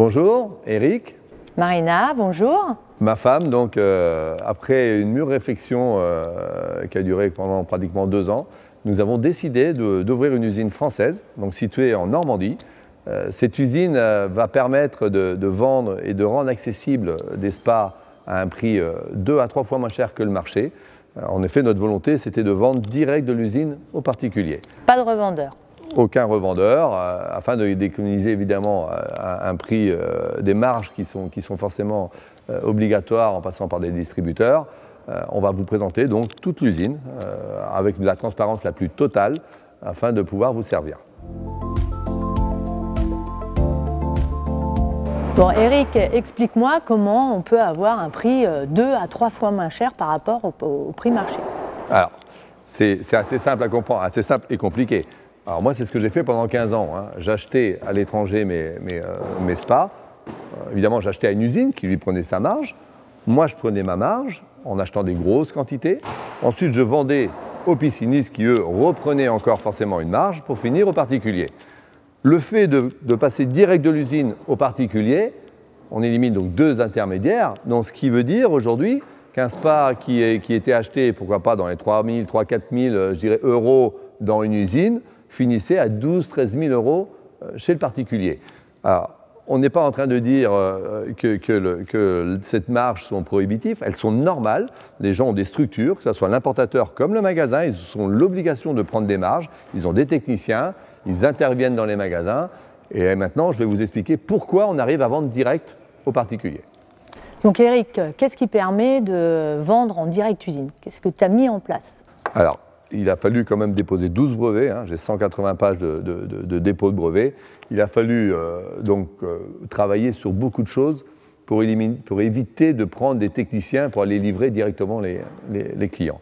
Bonjour, Eric. Marina, bonjour. Ma femme, donc, après une mûre réflexion qui a duré pendant pratiquement 2 ans, nous avons décidé d'ouvrir une usine française, donc située en Normandie. Cette usine va permettre de vendre et de rendre accessibles des spas à un prix 2 à 3 fois moins cher que le marché. En effet, notre volonté, c'était de vendre direct de l'usine aux particuliers. Pas de revendeur. Aucun revendeur, afin d'économiser évidemment un prix, des marges qui sont forcément obligatoires en passant par des distributeurs. On va vous présenter donc toute l'usine avec la transparence la plus totale afin de pouvoir vous servir. Bon, Eric, explique-moi comment on peut avoir un prix 2 à 3 fois moins cher par rapport au prix marché. Alors, c'est assez simple à comprendre, assez simple et compliqué. Alors moi, c'est ce que j'ai fait pendant 15 ans. J'achetais à l'étranger mes spas. Évidemment, j'achetais à une usine qui lui prenait sa marge. Moi, je prenais ma marge en achetant des grosses quantités. Ensuite, je vendais aux piscinistes qui, eux, reprenaient encore forcément une marge pour finir aux particuliers. Le fait de passer direct de l'usine aux particuliers, on élimine donc 2 intermédiaires. Donc, ce qui veut dire aujourd'hui qu'un spa qui était acheté, pourquoi pas, dans les 3 000, 4 000 je dirais, euros dans une usine, finissait à 12 000, 13 000 euros chez le particulier. Alors, on n'est pas en train de dire que cette marge sont prohibitives, elles sont normales. Les gens ont des structures, que ce soit l'importateur comme le magasin, ils ont l'obligation de prendre des marges, ils ont des techniciens, ils interviennent dans les magasins. Et maintenant, je vais vous expliquer pourquoi on arrive à vendre direct aux particuliers. Donc Eric, qu'est-ce qui permet de vendre en direct usine? Qu'est-ce que tu as mis en place? Alors, il a fallu quand même déposer 12 brevets, j'ai 180 pages de dépôt de brevets. Il a fallu travailler sur beaucoup de choses pour éviter de prendre des techniciens pour aller livrer directement les clients.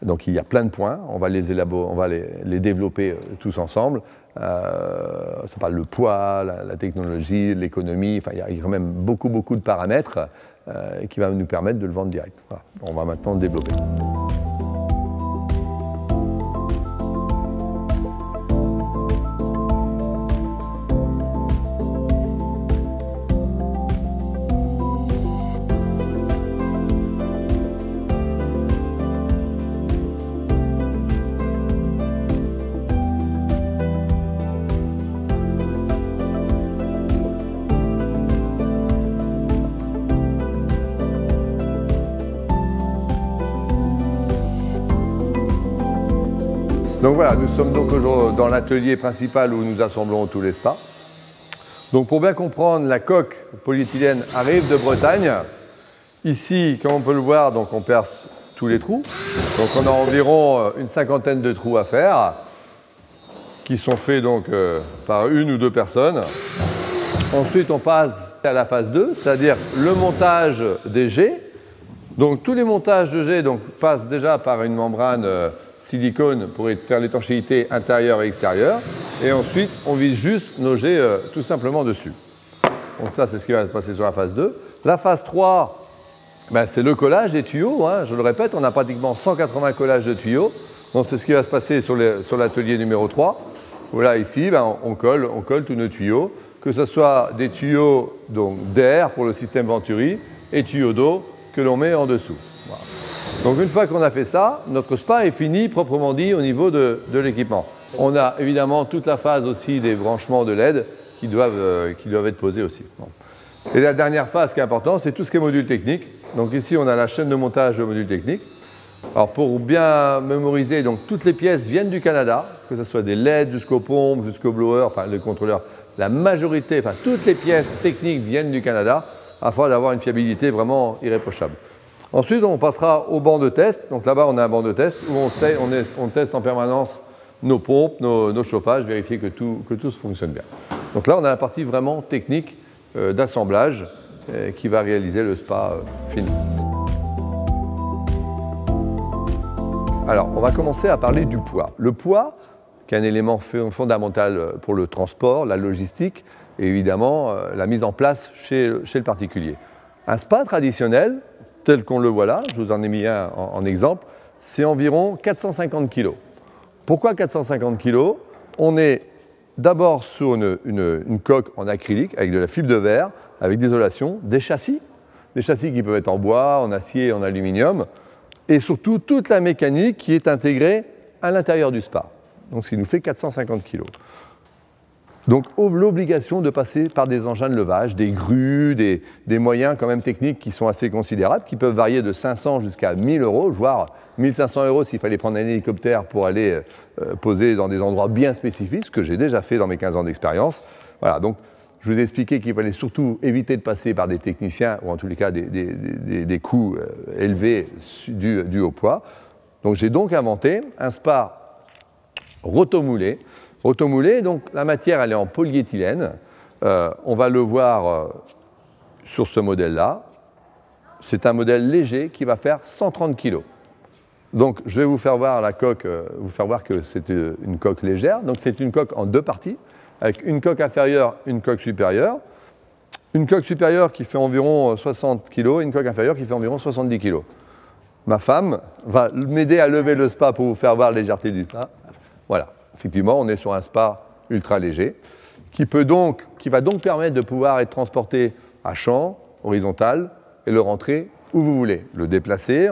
Donc il y a plein de points, on va les élaborer, on va les développer tous ensemble. Ça parle le poids, la technologie, l'économie, enfin il y a quand même beaucoup de paramètres qui vont nous permettre de le vendre direct. Voilà. On va maintenant le développer. Donc voilà, nous sommes donc aujourd'hui dans l'atelier principal où nous assemblons tous les spas. Donc pour bien comprendre, la coque polyéthylène arrive de Bretagne. Ici, comme on peut le voir, donc on perce tous les trous. Donc on a environ une 50aine de trous à faire, qui sont faits donc par 1 ou 2 personnes. Ensuite, on passe à la phase 2, c'est-à-dire le montage des jets. Donc tous les montages de jets passent déjà par une membrane silicone pour faire l'étanchéité intérieure et extérieure. Et ensuite, on vise juste nos jets tout simplement dessus. Donc ça, c'est ce qui va se passer sur la phase 2. La phase 3, c'est le collage des tuyaux. Je le répète, on a pratiquement 180 collages de tuyaux. Donc c'est ce qui va se passer sur l'atelier numéro 3. Voilà, ici, on colle tous nos tuyaux, que ce soit des tuyaux d'air pour le système Venturi et tuyaux d'eau que l'on met en dessous. Voilà. Donc une fois qu'on a fait ça, notre spa est fini proprement dit au niveau de l'équipement. On a évidemment toute la phase aussi des branchements de LED qui doivent être posés aussi. Bon. Et la dernière phase qui est importante, c'est tout ce qui est module technique. Donc ici, on a la chaîne de montage de modules techniques. Alors pour bien mémoriser, donc toutes les pièces viennent du Canada, que ce soit des LED jusqu'aux pompes, jusqu'aux blowers, enfin les contrôleurs. La majorité, enfin toutes les pièces techniques viennent du Canada afin d'avoir une fiabilité vraiment irréprochable. Ensuite, on passera au banc de test. Donc là-bas, on a un banc de test où on teste en permanence nos pompes, nos chauffages, vérifier que tout fonctionne bien. Donc là, on a la partie vraiment technique d'assemblage qui va réaliser le spa fini. Alors, on va commencer à parler du poids. Le poids, qui est un élément fondamental pour le transport, la logistique, et évidemment la mise en place chez le particulier. Un spa traditionnel, tel qu'on le voit là, je vous en ai mis un en exemple, c'est environ 450 kg. Pourquoi 450 kg? On est d'abord sur une coque en acrylique avec de la fibre de verre, avec d'isolation, des châssis qui peuvent être en bois, en acier, en aluminium, et surtout toute la mécanique qui est intégrée à l'intérieur du spa. Donc ce qui nous fait 450 kg. Donc l'obligation de passer par des engins de levage, des grues, des moyens quand même techniques qui sont assez considérables, qui peuvent varier de 500 jusqu'à 1000 euros, voire 1500 euros s'il fallait prendre un hélicoptère pour aller poser dans des endroits bien spécifiques, ce que j'ai déjà fait dans mes 15 ans d'expérience. Voilà, donc je vous ai expliqué qu'il fallait surtout éviter de passer par des techniciens, ou en tous les cas des coûts élevés dus au poids. Donc j'ai donc inventé un spa rotomoulé. Rotomoulé, donc la matière elle est en polyéthylène. On va le voir sur ce modèle-là. C'est un modèle léger qui va faire 130 kg. Donc je vais vous faire voir la coque, vous faire voir que c'est une coque légère. Donc c'est une coque en deux parties, avec une coque inférieure, une coque supérieure. Une coque supérieure qui fait environ 60 kg et une coque inférieure qui fait environ 70 kg. Ma femme va m'aider à lever le spa pour vous faire voir la légèreté du spa. Voilà. Effectivement, on est sur un spa ultra léger qui va donc permettre de pouvoir être transporté à champ, horizontal, et le rentrer où vous voulez. Le déplacer,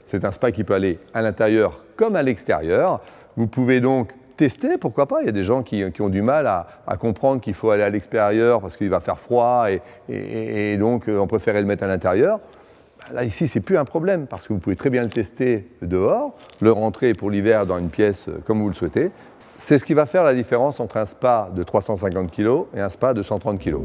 c'est un spa qui peut aller à l'intérieur comme à l'extérieur. Vous pouvez donc tester, pourquoi pas. Il y a des gens qui ont du mal à comprendre qu'il faut aller à l'extérieur parce qu'il va faire froid et donc on préférait le mettre à l'intérieur. Là, ici, ce n'est plus un problème parce que vous pouvez très bien le tester dehors, le rentrer pour l'hiver dans une pièce comme vous le souhaitez. C'est ce qui va faire la différence entre un spa de 350 kg et un spa de 130 kg.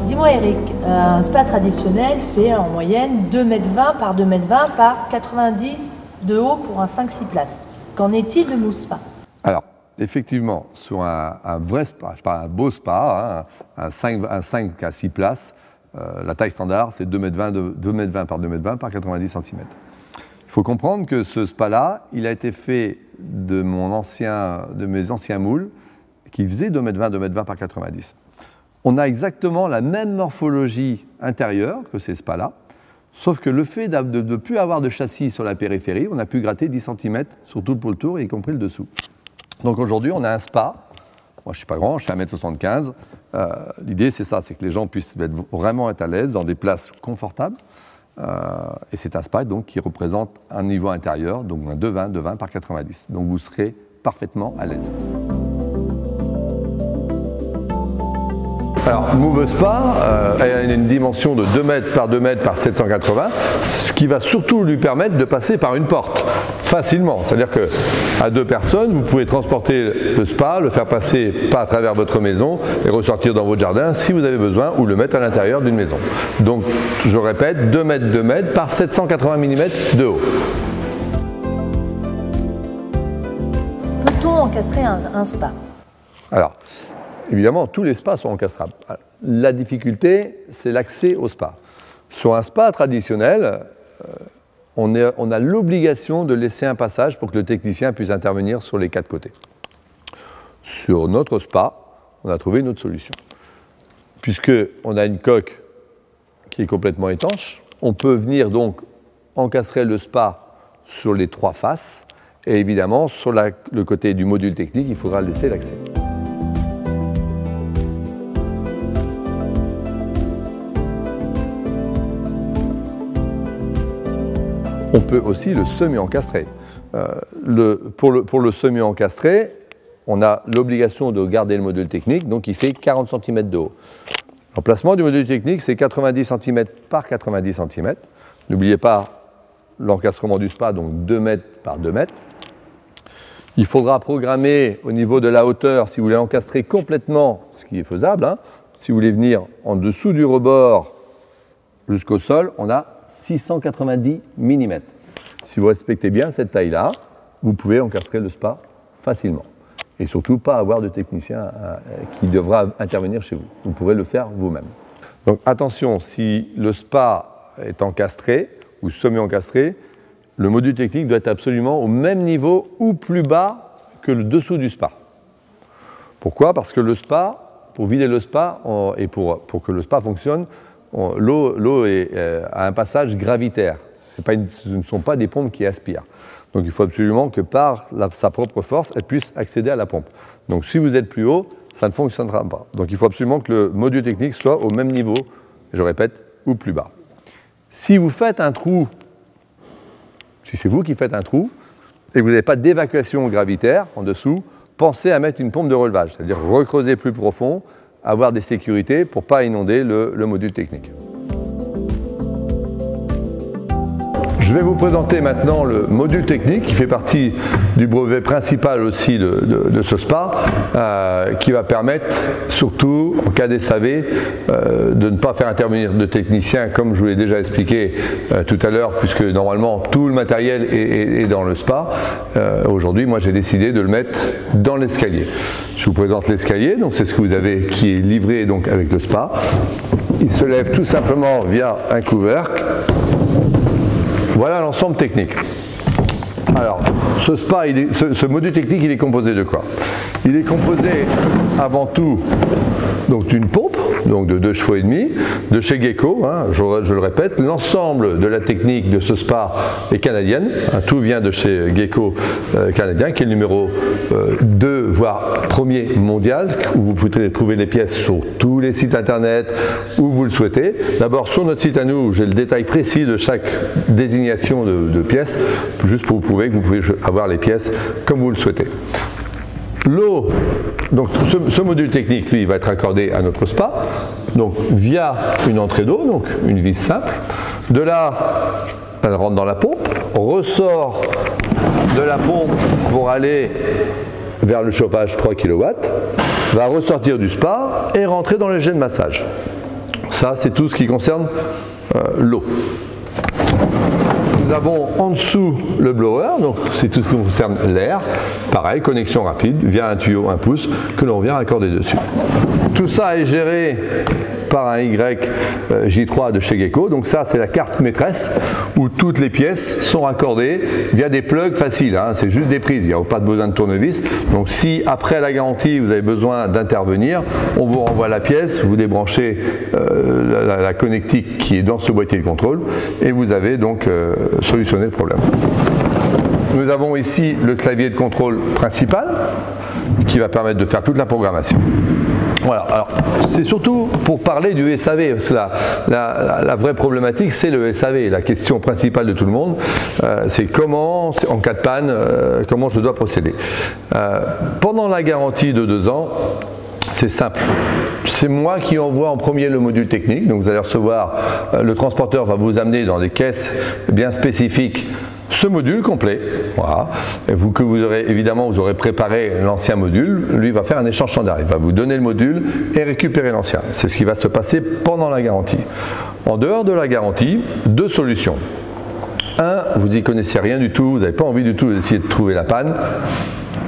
Dis-moi Eric, un spa traditionnel fait en moyenne 2,20 m par 2,20 m par 90 de haut pour un 5-6 places. Qu'en est-il de Mousse Spa? Alors, effectivement, sur un vrai spa, je parle un beau spa, hein, un 5 à 6 places, la taille standard c'est 2,20 m par 2,20 m par 90 cm. Il faut comprendre que ce spa-là, il a été fait de mes anciens moules qui faisaient 2,20 m par 90. On a exactement la même morphologie intérieure que ces spas-là, sauf que le fait de ne plus avoir de châssis sur la périphérie, on a pu gratter 10 cm sur tout le pôle tour, y compris le dessous. Donc aujourd'hui, on a un spa. Moi, je ne suis pas grand, je fais 1,75 m. L'idée, c'est ça, c'est que les gens puissent vraiment être à l'aise dans des places confortables. Et c'est un spa donc, qui représente un niveau intérieur, donc un 2,20 par 90. Donc vous serez parfaitement à l'aise. Alors, Move Spa a une dimension de 2 m par 2 m par 780, ce qui va surtout lui permettre de passer par une porte facilement. C'est-à-dire qu'à 2 personnes, vous pouvez transporter le spa, le faire passer pas à travers votre maison et ressortir dans votre jardin si vous avez besoin, ou le mettre à l'intérieur d'une maison. Donc, je répète, 2 m par 780 mm de haut. Peut-on encastrer un spa? Alors, évidemment, tous les spas sont encastrables. La difficulté, c'est l'accès au spa. Sur un spa traditionnel, on a l'obligation de laisser un passage pour que le technicien puisse intervenir sur les 4 côtés. Sur notre spa, on a trouvé une autre solution. Puisqu'on a une coque qui est complètement étanche, on peut venir donc encastrer le spa sur les 3 faces. Et évidemment, sur le côté du module technique, il faudra laisser l'accès. On peut aussi le semi-encastrer. Pour le semi-encastré, on a l'obligation de garder le module technique, donc il fait 40 cm de haut. L'emplacement du module technique, c'est 90 cm par 90 cm. N'oubliez pas l'encastrement du spa, donc 2 m par 2 m. Il faudra programmer au niveau de la hauteur, si vous voulez encastrer complètement, ce qui est faisable, hein, si vous voulez venir en dessous du rebord jusqu'au sol, on a 690 mm. Si vous respectez bien cette taille-là, vous pouvez encastrer le spa facilement. Et surtout, pas avoir de technicien qui devra intervenir chez vous. Vous pourrez le faire vous-même. Donc attention, si le spa est encastré ou semi-encastré, le module technique doit être absolument au même niveau ou plus bas que le dessous du spa. Pourquoi? Parce que le spa, pour vider le spa et pour que le spa fonctionne, l'eau a un passage gravitaire. Ce ne sont pas des pompes qui aspirent. Donc il faut absolument que par sa propre force, elle puisse accéder à la pompe. Donc si vous êtes plus haut, ça ne fonctionnera pas. Donc il faut absolument que le module technique soit au même niveau, je répète, ou plus bas. Si vous faites un trou, si c'est vous qui faites un trou, et que vous n'avez pas d'évacuation gravitaire en dessous, pensez à mettre une pompe de relevage, c'est-à-dire recreuser plus profond, avoir des sécurités pour ne pas inonder le module technique. Je vais vous présenter maintenant le module technique qui fait partie du brevet principal aussi de ce SPA, qui va permettre, surtout en cas d'SAV, de ne pas faire intervenir de techniciens comme je vous l'ai déjà expliqué tout à l'heure, puisque normalement tout le matériel est dans le SPA. Aujourd'hui, moi j'ai décidé de le mettre dans l'escalier. Je vous présente l'escalier, donc c'est ce que vous avez qui est livré donc avec le SPA. Il se lève tout simplement via un couvercle. Voilà l'ensemble technique. Alors, ce SPA, ce module technique, il est composé de quoi? Il est composé avant tout d'une pompe, donc de 2,5 chevaux, de chez Gecko, hein, je le répète. L'ensemble de la technique de ce SPA est canadienne, hein, tout vient de chez Gecko canadien, qui est le numéro 2, voire premier mondial, où vous pouvez trouver les pièces sur tous les sites internet où vous le souhaitez. D'abord sur notre site à nous, j'ai le détail précis de chaque désignation de pièces, juste pour vous prouver que vous pouvez avoir les pièces comme vous le souhaitez. L'eau, donc ce module technique, lui, il va être accordé à notre SPA, donc via une entrée d'eau, donc une vis simple. De là, elle rentre dans la pompe, ressort de la pompe pour aller vers le chauffage 3 kW, va ressortir du SPA et rentrer dans le jet de massage. Ça, c'est tout ce qui concerne l'eau. Nous avons en dessous le blower, donc c'est tout ce qui concerne l'air. Pareil, connexion rapide via un tuyau 1 pouce que l'on vient raccorder dessus. Tout ça est géré par un YJ3 de chez Gecko. Donc ça, c'est la carte maîtresse où toutes les pièces sont raccordées via des plugs faciles. Hein. C'est juste des prises, il n'y a pas besoin de tournevis. Donc si après la garantie, vous avez besoin d'intervenir, on vous renvoie la pièce, vous débranchez la connectique qui est dans ce boîtier de contrôle et vous avez donc solutionné le problème. Nous avons ici le clavier de contrôle principal qui va permettre de faire toute la programmation. Voilà, alors c'est surtout pour parler du SAV, parce que la vraie problématique c'est le SAV. La question principale de tout le monde, c'est comment, en cas de panne, comment je dois procéder. Pendant la garantie de 2 ans, c'est simple. C'est moi qui envoie en premier le module technique, donc vous allez recevoir, le transporteur va vous amener dans des caisses bien spécifiques ce module complet, voilà. Et vous aurez évidemment, vous aurez préparé l'ancien module, lui va faire un échange standard, il va vous donner le module et récupérer l'ancien. C'est ce qui va se passer pendant la garantie. En dehors de la garantie, 2 solutions. 1, vous n'y connaissez rien du tout, vous n'avez pas envie du tout d'essayer de trouver la panne.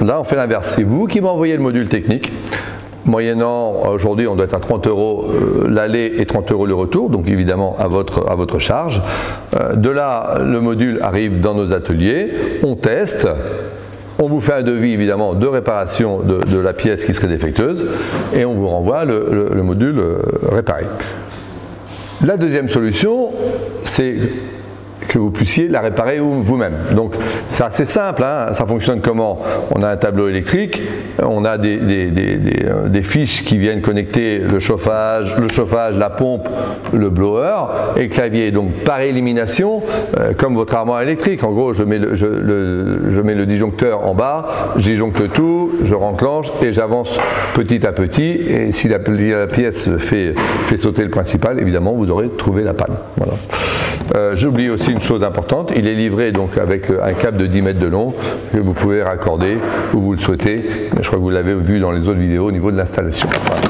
Là, on fait l'inverse, c'est vous qui m'envoyez le module technique. Moyennant, aujourd'hui on doit être à 30 € l'aller et 30 € le retour, donc évidemment à votre charge. De là, le module arrive dans nos ateliers, on teste, on vous fait un devis évidemment de réparation de la pièce qui serait défectueuse et on vous renvoie le module réparé. La deuxième solution, c'est que vous puissiez la réparer vous-même. Donc c'est assez simple, hein. Ça fonctionne comment? On a un tableau électrique, on a des fiches qui viennent connecter le chauffage, la pompe, le blower et le clavier. Donc par élimination, comme votre armoire électrique, en gros je mets le disjoncteur en bas, j'éjoncte tout, je renclenche et j'avance petit à petit et si la pièce fait sauter le principal, évidemment vous aurez trouvé la panne. Voilà. J'oublie aussi une chose importante, il est livré donc avec un câble de 10 mètres de long que vous pouvez raccorder où vous le souhaitez. Je crois que vous l'avez vu dans les autres vidéos au niveau de l'installation. Voilà.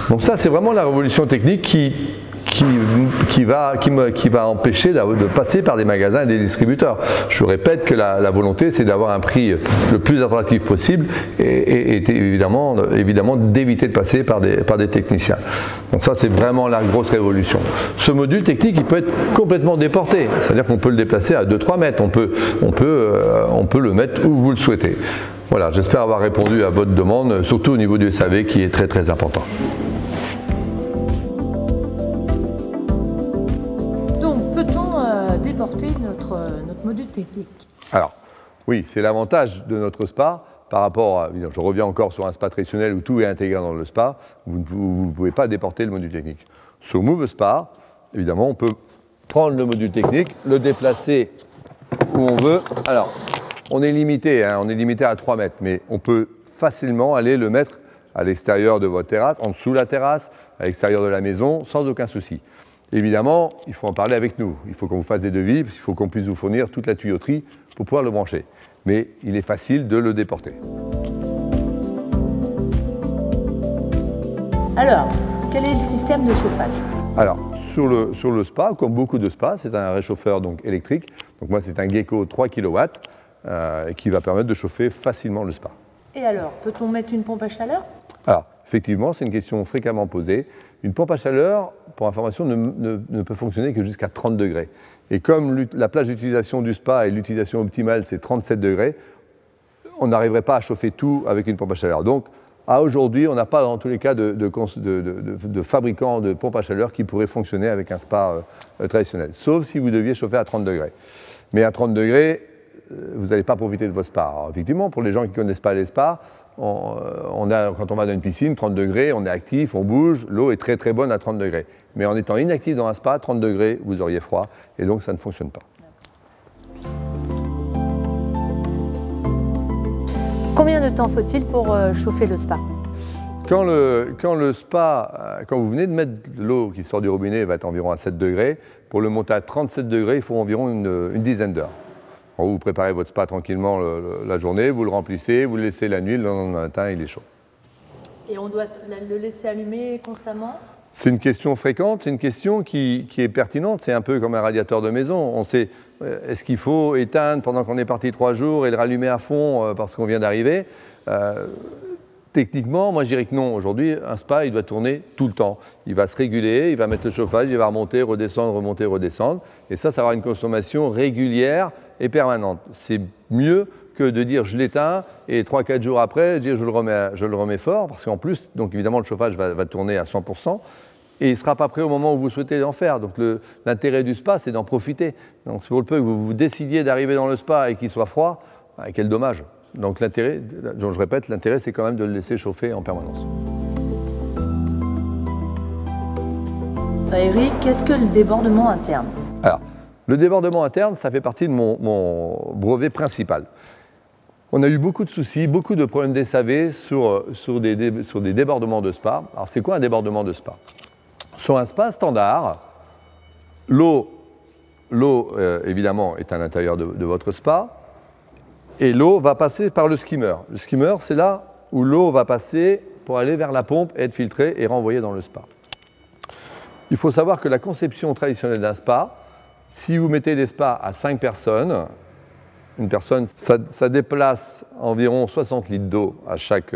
Donc ça c'est vraiment la révolution technique qui va empêcher de passer par des magasins et des distributeurs. Je vous répète que la volonté c'est d'avoir un prix le plus attractif possible et évidemment d'éviter de passer par des techniciens. Donc ça c'est vraiment la grosse révolution. Ce module technique il peut être complètement déporté, c'est-à-dire qu'on peut le déplacer à 2-3 mètres, on peut le mettre où vous le souhaitez. Voilà, j'espère avoir répondu à votre demande, surtout au niveau du SAV qui est très très important. Donc peut-on déporter notre module technique. Alors, oui, c'est l'avantage de notre spa par rapport à, je reviens encore sur un spa traditionnel où tout est intégré dans le spa, vous ne pouvez pas déporter le module technique. Sur Move Spa, évidemment, on peut prendre le module technique, le déplacer où on veut. Alors, on est limité à 3 mètres, mais on peut facilement aller le mettre à l'extérieur de votre terrasse, en dessous de la terrasse, à l'extérieur de la maison, sans aucun souci. Évidemment, il faut en parler avec nous. Il faut qu'on vous fasse des devis, il faut qu'on puisse vous fournir toute la tuyauterie pour pouvoir le brancher. Mais il est facile de le déporter. Alors, quel est le système de chauffage? Alors, sur le spa, comme beaucoup de spas, c'est un réchauffeur donc, électrique. Donc moi, c'est un Gecko 3 kW qui va permettre de chauffer facilement le spa. Et alors, peut-on mettre une pompe à chaleur? Alors, effectivement, c'est une question fréquemment posée. Une pompe à chaleur, pour information, ne peut fonctionner que jusqu'à 30 degrés. Et comme la plage d'utilisation du spa et l'utilisation optimale, c'est 37 degrés, on n'arriverait pas à chauffer tout avec une pompe à chaleur. Donc, à aujourd'hui, on n'a pas dans tous les cas de fabricants de pompes à chaleur qui pourraient fonctionner avec un spa traditionnel, sauf si vous deviez chauffer à 30 degrés. Mais à 30 degrés, vous n'allez pas profiter de votre spa. Alors, effectivement, pour les gens qui ne connaissent pas les spas, quand on va dans une piscine, 30 degrés, on est actif, on bouge, l'eau est très très bonne à 30 degrés. Mais en étant inactif dans un spa, 30 degrés, vous auriez froid, et donc ça ne fonctionne pas. Combien de temps faut-il pour chauffer le spa? Quand vous venez de mettre de l'eau qui sort du robinet, elle va être environ à 7 degrés. Pour le monter à 37 degrés, il faut environ une dizaine d'heures. Vous préparez votre spa tranquillement la journée, vous le remplissez, vous le laissez la nuit, le lendemain matin, il est chaud. Et on doit le laisser allumer constamment? C'est une question fréquente, c'est une question qui est pertinente. C'est un peu comme un radiateur de maison. On sait, est-ce qu'il faut éteindre pendant qu'on est parti 3 jours et le rallumer à fond parce qu'on vient d'arriver? Techniquement, moi je dirais que non. Aujourd'hui, un spa, il doit tourner tout le temps. Il va se réguler, il va mettre le chauffage, il va remonter, redescendre, remonter, redescendre. Et ça va avoir une consommation régulière et permanente. C'est mieux que de dire je l'éteins et 3-4 jours après, dire je le remets fort, parce qu'en plus, donc évidemment, le chauffage va tourner à 100%, et il ne sera pas prêt au moment où vous souhaitez en faire. Donc l'intérêt du spa, c'est d'en profiter. Donc c'est pour le peu que vous décidiez d'arriver dans le spa et qu'il soit froid, quel dommage. Donc l'intérêt, je répète, l'intérêt, c'est quand même de le laisser chauffer en permanence. Eric, qu'est-ce que le débordement interne? Alors, le débordement interne, ça fait partie de mon brevet principal. On a eu beaucoup de soucis, beaucoup de problèmes des SAV sur des débordements de spa. Alors, c'est quoi un débordement de spa? Sur un spa standard, l'eau, évidemment, est à l'intérieur de votre spa, et l'eau va passer par le skimmer. Le skimmer, c'est là où l'eau va passer pour aller vers la pompe, être filtrée et renvoyée dans le spa. Il faut savoir que la conception traditionnelle d'un spa, si vous mettez des spas à 5 personnes, une personne, ça déplace environ 60 litres d'eau à chaque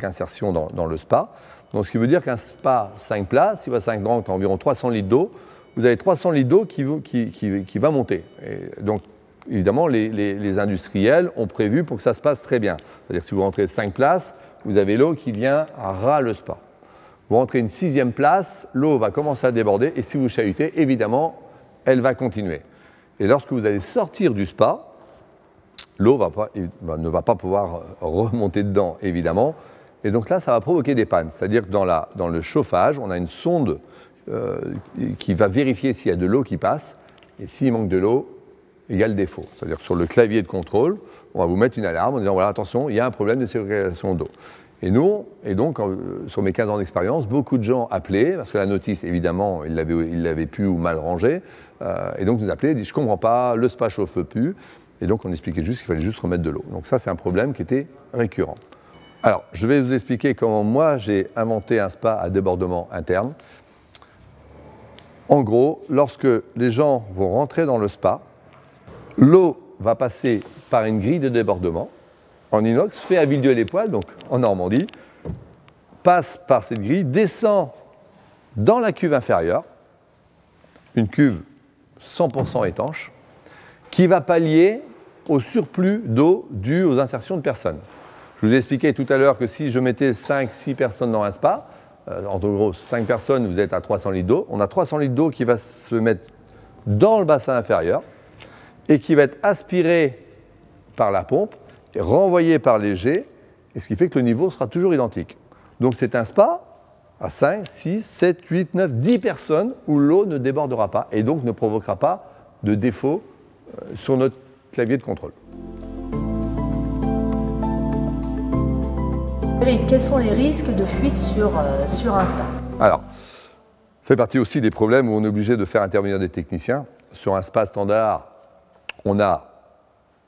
insertion dans le spa. Donc, ce qui veut dire qu'un spa 5 places, si votre 5 dranks, environ 300 litres d'eau, vous avez 300 litres d'eau qui va monter. Et donc, évidemment, les industriels ont prévu pour que ça se passe très bien. C'est-à-dire que si vous rentrez 5 places, vous avez l'eau qui vient ras le spa. Vous rentrez une 6e place, l'eau va commencer à déborder, et si vous chahutez, évidemment, elle va continuer. Et lorsque vous allez sortir du spa, l'eau ne va pas pouvoir remonter dedans, évidemment. Et donc là, ça va provoquer des pannes. C'est-à-dire que dans le chauffage, on a une sonde qui va vérifier s'il y a de l'eau qui passe. Et s'il manque de l'eau, il y a le défaut. C'est-à-dire que sur le clavier de contrôle, on va vous mettre une alarme en disant, voilà, attention, il y a un problème de circulation d'eau. Et donc, sur mes 15 ans d'expérience, beaucoup de gens appelaient, parce que la notice, évidemment, ils l'avaient pu ou mal rangée. Et donc, nous appelaient et disaient, je ne comprends pas, le spa chauffe plus. Et donc, on expliquait juste qu'il fallait juste remettre de l'eau. Donc ça, c'est un problème qui était récurrent. Alors, je vais vous expliquer comment moi, j'ai inventé un spa à débordement interne. En gros, lorsque les gens vont rentrer dans le spa, l'eau va passer par une grille de débordement en inox, fait à Villedieu-les-Poêles, donc en Normandie, passe par cette grille, descend dans la cuve inférieure, une cuve 100% étanche, qui va pallier au surplus d'eau dû aux insertions de personnes. Je vous ai expliqué tout à l'heure que si je mettais 5-6 personnes dans un spa, en gros 5 personnes, vous êtes à 300 litres d'eau. On a 300 litres d'eau qui va se mettre dans le bassin inférieur. et qui va être aspiré par la pompe et renvoyé par les jets, et ce qui fait que le niveau sera toujours identique. Donc c'est un spa à 5, 6, 7, 8, 9, 10 personnes où l'eau ne débordera pas et donc ne provoquera pas de défaut sur notre clavier de contrôle. Eric, quels sont les risques de fuite sur un spa? Alors, ça fait partie aussi des problèmes où on est obligé de faire intervenir des techniciens. Sur un spa standard, on a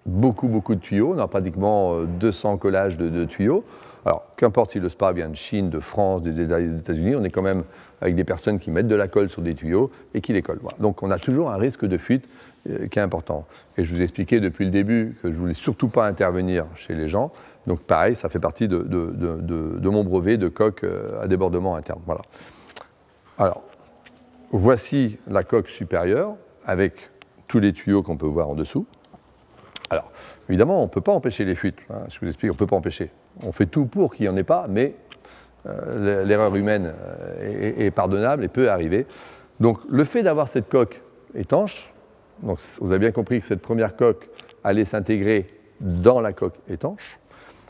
beaucoup de tuyaux, on a pratiquement 200 collages de tuyaux. Alors, qu'importe si le spa vient de Chine, de France, des États-Unis, on est quand même avec des personnes qui mettent de la colle sur des tuyaux et qui les collent. Voilà. Donc, on a toujours un risque de fuite qui est important. Et je vous ai expliqué depuis le début que je ne voulais surtout pas intervenir chez les gens. Donc, pareil, ça fait partie de mon brevet de coque à débordement interne. Voilà. Alors, voici la coque supérieure avec tous les tuyaux qu'on peut voir en dessous. Alors, évidemment, on ne peut pas empêcher les fuites. Hein, je vous explique, on ne peut pas empêcher. On fait tout pour qu'il n'y en ait pas, mais l'erreur humaine est pardonnable et peut arriver. Donc, le fait d'avoir cette coque étanche, donc vous avez bien compris que cette première coque allait s'intégrer dans la coque étanche.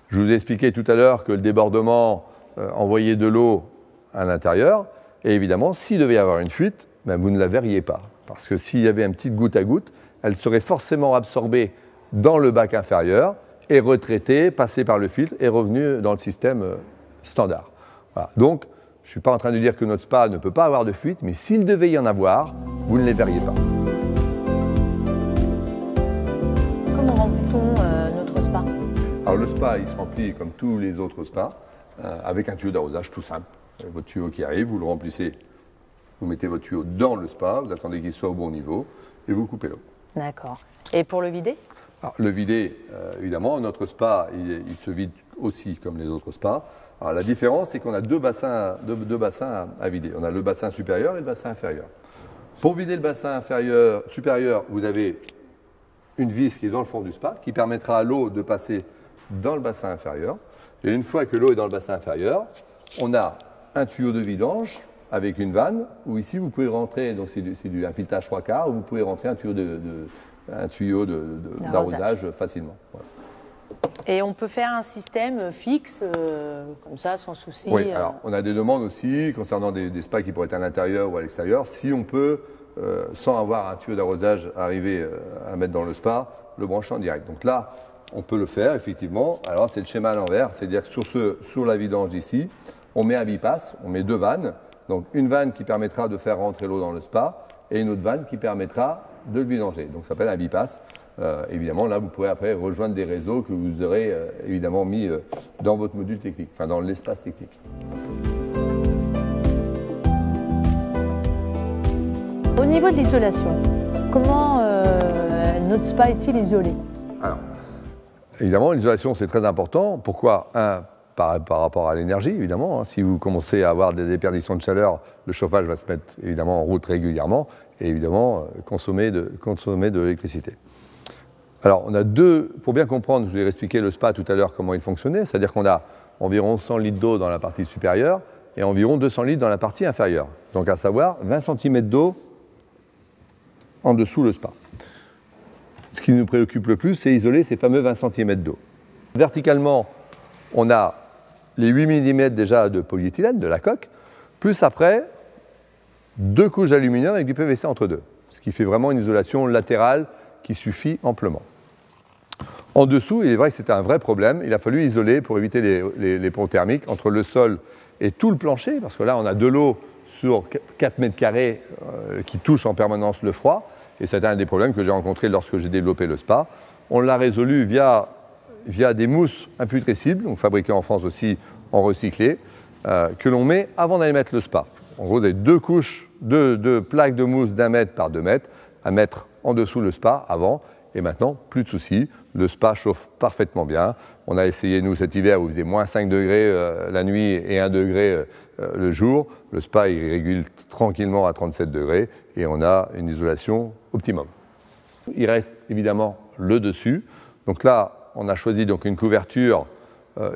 Je vous ai expliqué tout à l'heure que le débordement envoyait de l'eau à l'intérieur. Et évidemment, s'il devait y avoir une fuite, ben, vous ne la verriez pas. Parce que s'il y avait une petite goutte à goutte, elle serait forcément absorbée dans le bac inférieur et retraitée, passée par le filtre et revenue dans le système standard. Voilà. Donc, je ne suis pas en train de dire que notre spa ne peut pas avoir de fuite, mais s'il devait y en avoir, vous ne les verriez pas. Comment remplit-on notre spa? Alors le spa, il se remplit comme tous les autres spas, avec un tuyau d'arrosage tout simple. Votre tuyau qui arrive, vous le remplissez, vous mettez votre tuyau dans le spa, vous attendez qu'il soit au bon niveau et vous coupez l'eau. D'accord. Et pour le vider? Alors, le vider, évidemment, notre spa, il se vide aussi comme les autres spas. Alors, la différence, c'est qu'on a deux bassins à vider. On a le bassin supérieur et le bassin inférieur. Pour vider le bassin supérieur, vous avez une vis qui est dans le fond du spa, qui permettra à l'eau de passer dans le bassin inférieur. Et une fois que l'eau est dans le bassin inférieur, on a un tuyau de vidange avec une vanne, où ici vous pouvez rentrer, donc c'est un filtrage 3/4, où vous pouvez rentrer un tuyau d'arrosage facilement. Voilà. Et on peut faire un système fixe, comme ça, sans souci. Oui, alors on a des demandes aussi concernant des spas qui pourraient être à l'intérieur ou à l'extérieur. Si on peut, sans avoir un tuyau d'arrosage, arriver à mettre dans le spa, le brancher en direct. Donc là, on peut le faire, effectivement. Alors c'est le schéma à l'envers, c'est-à-dire que sur la vidange ici, on met un bipass, on met deux vannes. Donc une vanne qui permettra de faire rentrer l'eau dans le spa et une autre vanne qui permettra de le vidanger. Donc ça s'appelle un bipass. Évidemment, là, vous pourrez après rejoindre des réseaux que vous aurez évidemment mis dans votre module technique, enfin dans l'espace technique. Au niveau de l'isolation, comment notre spa est-il isolé? Alors, évidemment, l'isolation, c'est très important. Pourquoi? Par rapport à l'énergie, évidemment. Hein. Si vous commencez à avoir des déperditions de chaleur, le chauffage va se mettre évidemment en route régulièrement et évidemment consommer de l'électricité. Alors, on a pour bien comprendre, je vous ai expliqué le spa tout à l'heure comment il fonctionnait, c'est-à-dire qu'on a environ 100 litres d'eau dans la partie supérieure et environ 200 litres dans la partie inférieure. Donc, à savoir 20 cm d'eau en dessous le spa. Ce qui nous préoccupe le plus, c'est isoler ces fameux 20 cm d'eau. Verticalement, on a les 8 mm déjà de polyéthylène, de la coque, plus après 2 couches d'aluminium avec du PVC entre deux, ce qui fait vraiment une isolation latérale qui suffit amplement. En dessous, il est vrai que c'était un vrai problème, il a fallu isoler pour éviter les ponts thermiques entre le sol et tout le plancher, parce que là on a de l'eau sur 4 mètres carrés qui touche en permanence le froid, et c'était un des problèmes que j'ai rencontrés lorsque j'ai développé le spa. On l'a résolu via des mousses imputrescibles, donc fabriquées en France aussi en recyclé, que l'on met avant d'aller mettre le spa. En gros, vous avez deux couches, deux plaques de mousse d'1 mètre par 2 mètres à mettre en dessous le spa avant, et maintenant, plus de soucis, le spa chauffe parfaitement bien. On a essayé, nous, cet hiver, où il faisait moins 5 degrés la nuit et 1 degré le jour. Le spa, il régule tranquillement à 37 degrés, et on a une isolation optimum. Il reste évidemment le dessus. Donc là, on a choisi donc une couverture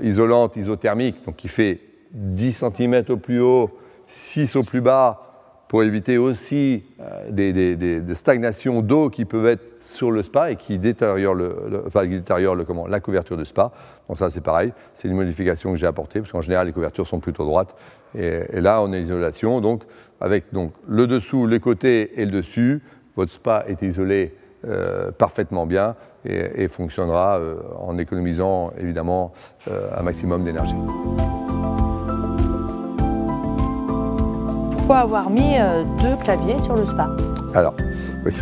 isolante, isothermique, donc qui fait 10 cm au plus haut, 6 au plus bas, pour éviter aussi des stagnations d'eau qui peuvent être sur le spa et qui détériorent, la couverture du spa. Donc ça, c'est pareil, c'est une modification que j'ai apportée, parce qu'en général, les couvertures sont plutôt droites. Et là, on a l'isolation, donc avec le dessous, les côtés et le dessus, votre spa est isolé parfaitement bien et fonctionnera en économisant évidemment un maximum d'énergie. Pourquoi avoir mis 2 claviers sur le spa? Alors, oui.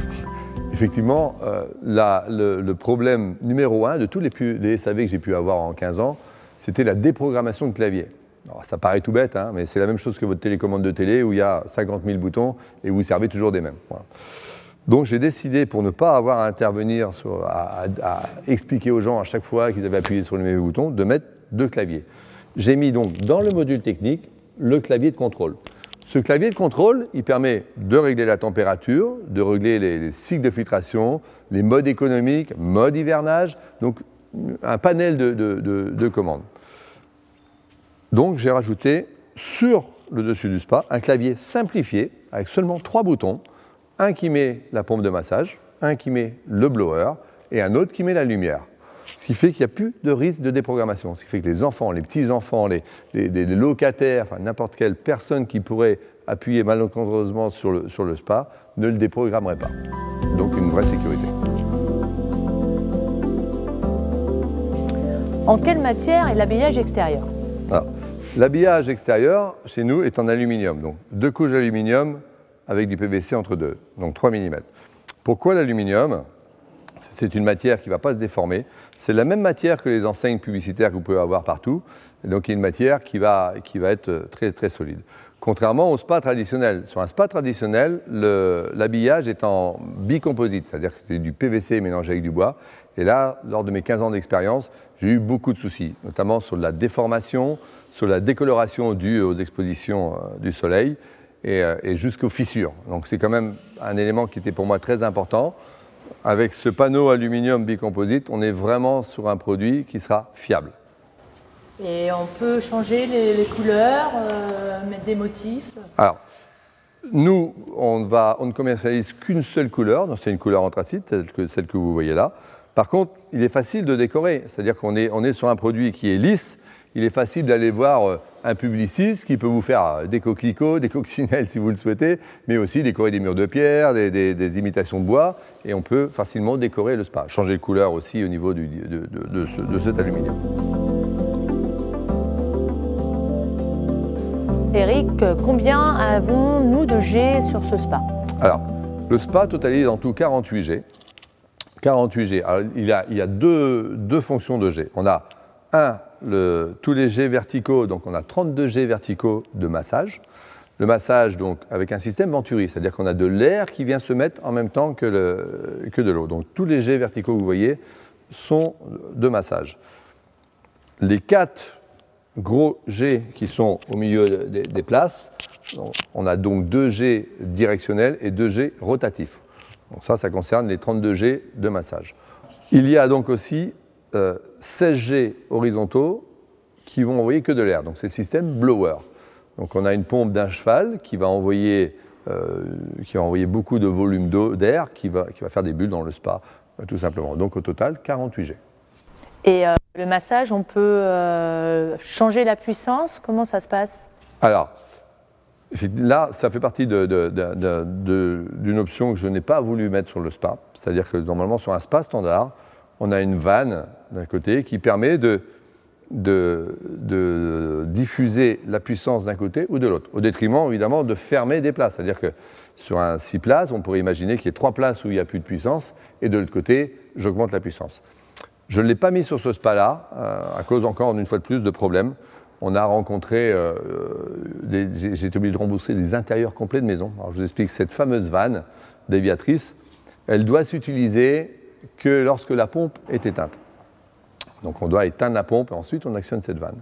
Effectivement, le problème numéro 1 de tous les SAV que j'ai pu avoir en 15 ans, c'était la déprogrammation de clavier. Alors, ça paraît tout bête, hein, mais c'est la même chose que votre télécommande de télé où il y a 50 000 boutons et vous servez toujours des mêmes. Voilà. Donc j'ai décidé, pour ne pas avoir à intervenir, à expliquer aux gens à chaque fois qu'ils avaient appuyé sur le même bouton, de mettre 2 claviers. J'ai mis donc dans le module technique le clavier de contrôle. Ce clavier de contrôle, il permet de régler la température, de régler les cycles de filtration, les modes économiques, mode hivernage, donc un panel de commandes. Donc j'ai rajouté sur le dessus du spa un clavier simplifié avec seulement 3 boutons, un qui met la pompe de massage, un qui met le blower et un autre qui met la lumière. Ce qui fait qu'il n'y a plus de risque de déprogrammation. Ce qui fait que les enfants, les petits-enfants, les locataires, enfin n'importe quelle personne qui pourrait appuyer malencontreusement sur le spa ne le déprogrammerait pas. Donc une vraie sécurité. En quelle matière est l'habillage extérieur? L'habillage extérieur, chez nous, est en aluminium. Donc 2 couches d'aluminium avec du PVC entre deux, donc 3 mm. Pourquoi l'aluminium? C'est une matière qui ne va pas se déformer. C'est la même matière que les enseignes publicitaires que vous pouvez avoir partout. Et donc, il y a une matière qui va être très, très solide. Contrairement au spa traditionnel. Sur un spa traditionnel, l'habillage est en bicomposite, c'est-à-dire que c'est du PVC mélangé avec du bois. Et là, lors de mes 15 ans d'expérience, j'ai eu beaucoup de soucis, notamment sur la déformation, sur la décoloration due aux expositions du soleil et jusqu'aux fissures. Donc, c'est quand même un élément qui était pour moi très important. Avec ce panneau aluminium bicomposite, on est vraiment sur un produit qui sera fiable. Et on peut changer les couleurs, mettre des motifs? Alors, nous, on ne commercialise qu'une seule couleur, c'est une couleur anthracite, celle que vous voyez là. Par contre, il est facile de décorer, c'est-à-dire qu'on est sur un produit qui est lisse. Il est facile d'aller voir un publiciste qui peut vous faire des coquelicots, des coccinelles si vous le souhaitez, mais aussi décorer des murs de pierre, des imitations de bois, et on peut facilement décorer le spa. Changer de couleur aussi au niveau de cet aluminium. Eric, combien avons-nous de G sur ce spa? Alors, le spa totalise en tout 48 G. 48 G. Alors, il y a deux fonctions de G. On a tous les G verticaux, donc on a 32 G verticaux de massage. Le massage, donc, avec un système Venturi, c'est-à-dire qu'on a de l'air qui vient se mettre en même temps que de l'eau. Donc, tous les G verticaux que vous voyez sont de massage. Les 4 gros G qui sont au milieu des places, on a donc 2 G directionnels et 2 G rotatifs. Donc ça concerne les 32 G de massage. Il y a donc aussi 16 G horizontaux qui vont envoyer que de l'air. Donc c'est le système blower. Donc on a une pompe d'un cheval qui va envoyer beaucoup de volume d'air qui va faire des bulles dans le spa, tout simplement. Donc au total, 48 G. Et le massage, on peut changer la puissance? Comment ça se passe? Alors, là, ça fait partie d'une option que je n'ai pas voulu mettre sur le spa. C'est-à-dire que normalement, sur un spa standard, on a une vanne d'un côté qui permet de diffuser la puissance d'un côté ou de l'autre, au détriment évidemment de fermer des places. C'est-à-dire que sur un 6 places, on pourrait imaginer qu'il y ait 3 places où il n'y a plus de puissance et de l'autre côté, j'augmente la puissance. Je ne l'ai pas mis sur ce spa-là, à cause encore une fois de plus de problèmes. On a rencontré, j'ai été obligé de rembourser des intérieurs complets de maison. Alors je vous explique, cette fameuse vanne déviatrice, elle doit s'utiliser que lorsque la pompe est éteinte. Donc on doit éteindre la pompe et ensuite on actionne cette vanne.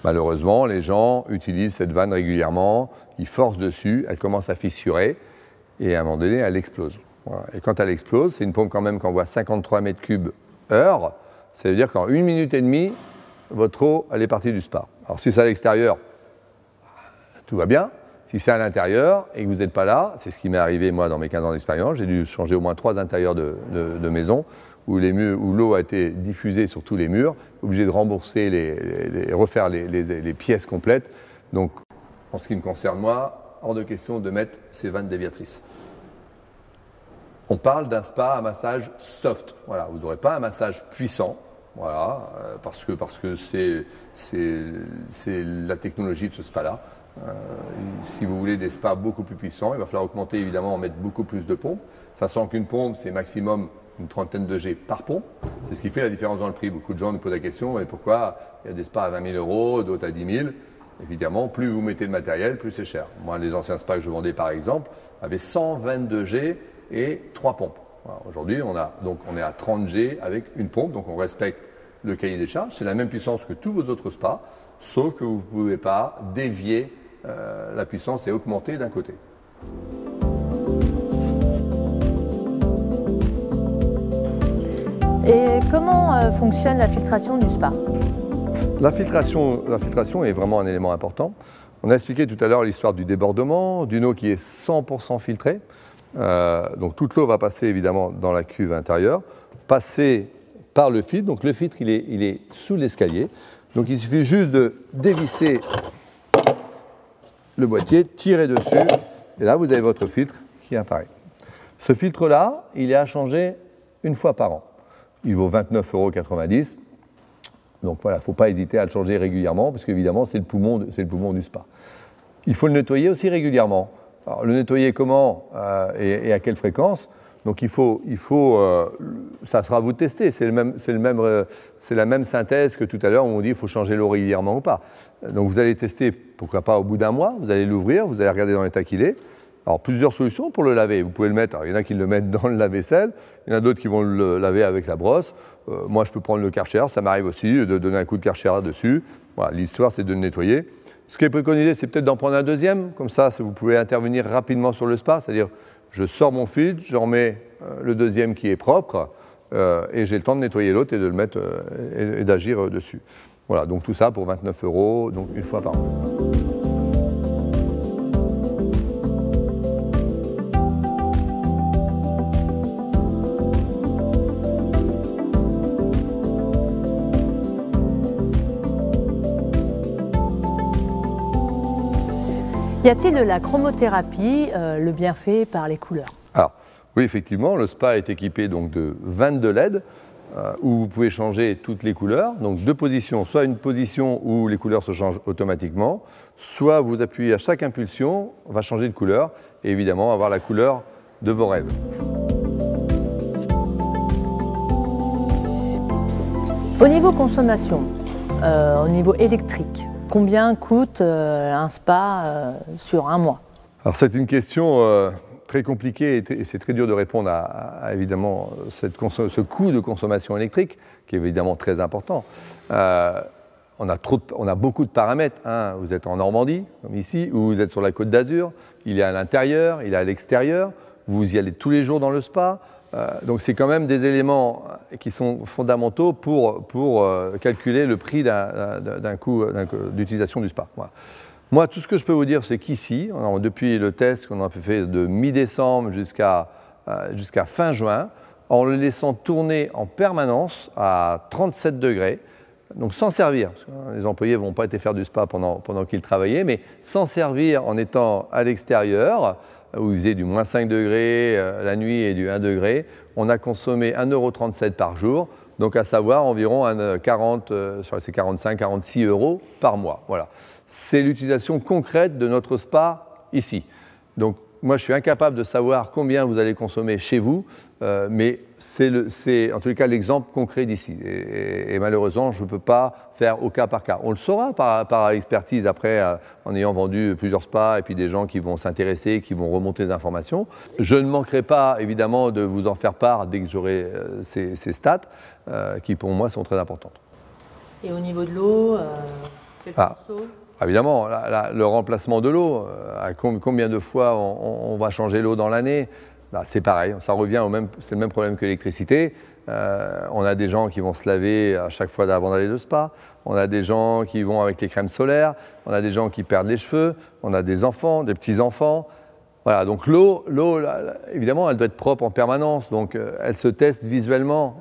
Malheureusement, les gens utilisent cette vanne régulièrement, ils forcent dessus, elle commence à fissurer et à un moment donné, elle explose. Voilà. Et quand elle explose, c'est une pompe quand même qui envoie 53 mètres cubes heure. Ça veut dire qu'en 1 minute et demie, votre eau, elle est partie du spa. Alors si c'est à l'extérieur, tout va bien. Si c'est à l'intérieur et que vous n'êtes pas là, c'est ce qui m'est arrivé moi dans mes 15 ans d'expérience, j'ai dû changer au moins 3 intérieurs de maison où l'eau a été diffusée sur tous les murs, obligé de rembourser, refaire les pièces complètes. Donc, en ce qui me concerne moi, hors de question de mettre ces vannes déviatrices. On parle d'un spa à massage soft. Voilà, vous n'aurez pas un massage puissant, voilà, parce que c'est la technologie de ce spa-là. Si vous voulez des spas beaucoup plus puissants, il va falloir augmenter, évidemment, mettre beaucoup plus de pompes, sachant qu'une pompe, c'est maximum une trentaine de G par pompe. C'est ce qui fait la différence dans le prix. Beaucoup de gens nous posent la question, mais pourquoi il y a des spas à 20 000 €, d'autres à 10 000 €? Évidemment, plus vous mettez de matériel, plus c'est cher. Moi, les anciens spas que je vendais, par exemple, avaient 122 G et 3 pompes. Voilà. Aujourd'hui, on est à 30 G avec une pompe, donc on respecte le cahier des charges. C'est la même puissance que tous vos autres spas, sauf que vous ne pouvez pas dévier la puissance et augmenter d'un côté. Et comment fonctionne la filtration du spa? La filtration est vraiment un élément important. On a expliqué tout à l'heure l'histoire du débordement, d'une eau qui est 100% filtrée. Donc toute l'eau va passer évidemment dans la cuve intérieure, passer par le filtre. Donc le filtre, il est sous l'escalier. Donc il suffit juste de dévisser le boîtier, tirer dessus, et là vous avez votre filtre qui apparaît. Ce filtre-là, il est à changer une fois par an. Il vaut 29,90 €. Donc voilà, il ne faut pas hésiter à le changer régulièrement, parce qu'évidemment, c'est le poumon du spa. Il faut le nettoyer aussi régulièrement. Alors, le nettoyer comment et à quelle fréquence? Donc ça fera vous tester. C'est la même synthèse que tout à l'heure où on dit qu'il faut changer l'eau régulièrement ou pas. Donc vous allez tester, pourquoi pas au bout d'un mois, vous allez l'ouvrir, vous allez regarder dans l'état qu'il est. Alors plusieurs solutions pour le laver. Vous pouvez le mettre, alors, il y en a qui le mettent dans le lave-vaisselle, il y en a d'autres qui vont le laver avec la brosse. Moi je peux prendre le Karcher, ça m'arrive aussi de donner un coup de Karcher dessus. Voilà, l'histoire c'est de le nettoyer. Ce qui est préconisé, c'est peut-être d'en prendre un deuxième, comme ça vous pouvez intervenir rapidement sur le spa, c'est-à-dire je sors mon filtre, j'en mets le deuxième qui est propre, et j'ai le temps de nettoyer l'autre et de le mettre et d'agir dessus. Voilà, donc tout ça pour 29 €, donc une fois par an. Y a-t-il de la chromothérapie, le bienfait par les couleurs? Alors, oui, effectivement, le spa est équipé donc de 22 LED où vous pouvez changer toutes les couleurs. Donc deux positions, soit une position où les couleurs se changent automatiquement, soit vous appuyez à chaque impulsion, on va changer de couleur et évidemment avoir la couleur de vos rêves. Au niveau consommation, au niveau électrique, combien coûte un spa sur un mois? Alors c'est une question très compliquée et c'est très dur de répondre à évidemment ce coût de consommation électrique qui est évidemment très important. On a beaucoup de paramètres. Hein. Vous êtes en Normandie, comme ici, ou vous êtes sur la Côte d'Azur, il est à l'intérieur, il est à l'extérieur, vous y allez tous les jours dans le spa. Donc c'est quand même des éléments qui sont fondamentaux pour calculer le prix d'un coût d'utilisation du spa. Voilà. Moi, tout ce que je peux vous dire, c'est qu'ici, depuis le test qu'on a fait de mi-décembre jusqu'à fin juin, en le laissant tourner en permanence à 37 degrés, donc sans servir, parce que les employés ne vont pas être faire du spa pendant qu'ils travaillaient, mais sans servir en étant à l'extérieur, où il faisait du moins 5 degrés la nuit et du 1 degré, on a consommé 1,37 € par jour, donc à savoir environ 45-46 € par mois. Voilà. C'est l'utilisation concrète de notre spa ici. Donc moi je suis incapable de savoir combien vous allez consommer chez vous, mais c'est en tous les cas l'exemple concret d'ici. Et malheureusement, je ne peux pas faire au cas par cas. On le saura par expertise après, en ayant vendu plusieurs spas et puis des gens qui vont s'intéresser, qui vont remonter des informations. Je ne manquerai pas évidemment de vous en faire part dès que j'aurai ces stats, qui pour moi sont très importantes. Et au niveau de l'eau, quel sursaut ? Évidemment, le remplacement de l'eau, combien de fois on va changer l'eau dans l'année? C'est pareil, ça revient c'est le même problème que l'électricité. On a des gens qui vont se laver à chaque fois avant d'aller au spa. On a des gens qui vont avec les crèmes solaires. On a des gens qui perdent les cheveux. On a des enfants, des petits-enfants. Voilà, donc l'eau, évidemment, elle doit être propre en permanence, donc elle se teste visuellement.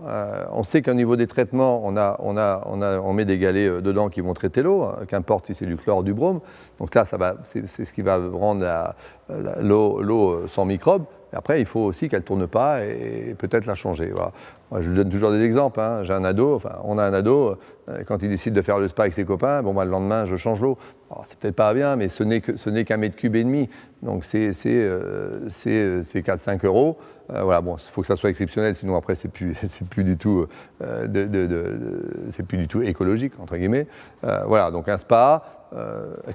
On sait qu'au niveau des traitements, on met des galets dedans qui vont traiter l'eau, qu'importe si c'est du chlore ou du brome. Donc là, c'est ce qui va rendre l'eau sans microbes. Et après, il faut aussi qu'elle ne tourne pas et peut-être la changer. Voilà. Moi, je donne toujours des exemples. Hein. J'ai un ado, enfin, on a un ado, quand il décide de faire le spa avec ses copains, bon, bah, le lendemain, je change l'eau. C'est peut-être pas bien, mais ce n'est qu'1,5 mètre cube. Donc, c'est 4-5 euros. Voilà, bon, il faut que ça soit exceptionnel, sinon après, c'est plus du tout écologique, entre guillemets. Voilà, donc un spa.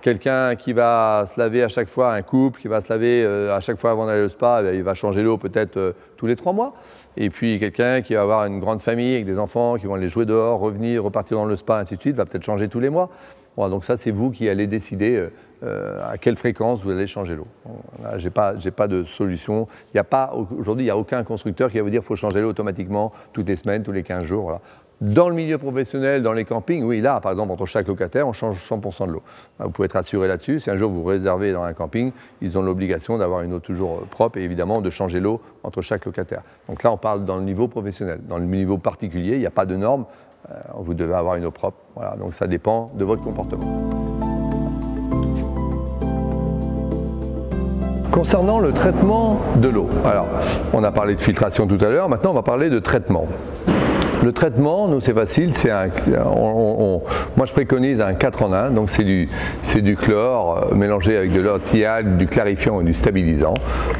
Quelqu'un qui va se laver à chaque fois, un couple qui va se laver à chaque fois avant d'aller au spa, il va changer l'eau peut-être tous les 3 mois. Et puis quelqu'un qui va avoir une grande famille avec des enfants qui vont aller jouer dehors, revenir, repartir dans le spa, ainsi de suite, va peut-être changer tous les mois. Voilà, donc ça, c'est vous qui allez décider à quelle fréquence vous allez changer l'eau. J'ai pas de solution. Aujourd'hui, il n'y a aucun constructeur qui va vous dire qu'il faut changer l'eau automatiquement toutes les semaines, tous les 15 jours. Voilà. Dans le milieu professionnel, dans les campings, oui, là, par exemple, entre chaque locataire, on change 100% de l'eau. Vous pouvez être assuré là-dessus. Si un jour vous réservez dans un camping, ils ont l'obligation d'avoir une eau toujours propre et évidemment de changer l'eau entre chaque locataire. Donc là, on parle dans le niveau professionnel. Dans le niveau particulier, il n'y a pas de normes. Vous devez avoir une eau propre. Voilà, donc ça dépend de votre comportement. Concernant le traitement de l'eau, alors, on a parlé de filtration tout à l'heure, maintenant on va parler de traitement. Le traitement, nous c'est facile, moi je préconise un 4 en 1, donc c'est du chlore mélangé avec de l'anti-algue, du clarifiant et du stabilisant.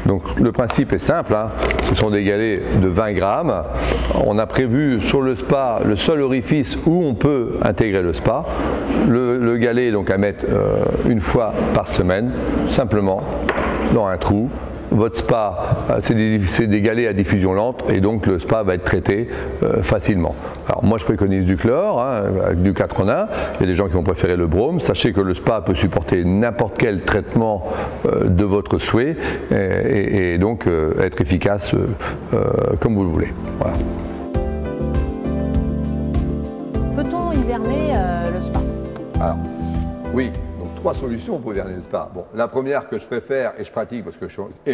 Donc le principe est simple, hein, ce sont des galets de 20 grammes. On a prévu sur le spa le seul orifice où on peut intégrer le spa. Le galet est donc à mettre une fois par semaine, simplement dans un trou. Votre spa, c'est des galets à diffusion lente et donc le spa va être traité facilement. Alors moi je préconise du chlore, hein, avec du 4 en 1. Il y a des gens qui vont préférer le brome. Sachez que le spa peut supporter n'importe quel traitement de votre souhait et donc être efficace comme vous le voulez. Voilà. Peut-on hiverner le spa? Alors, oui. 3 solutions pour hiverner le spa. Bon, la première que je préfère et je pratique,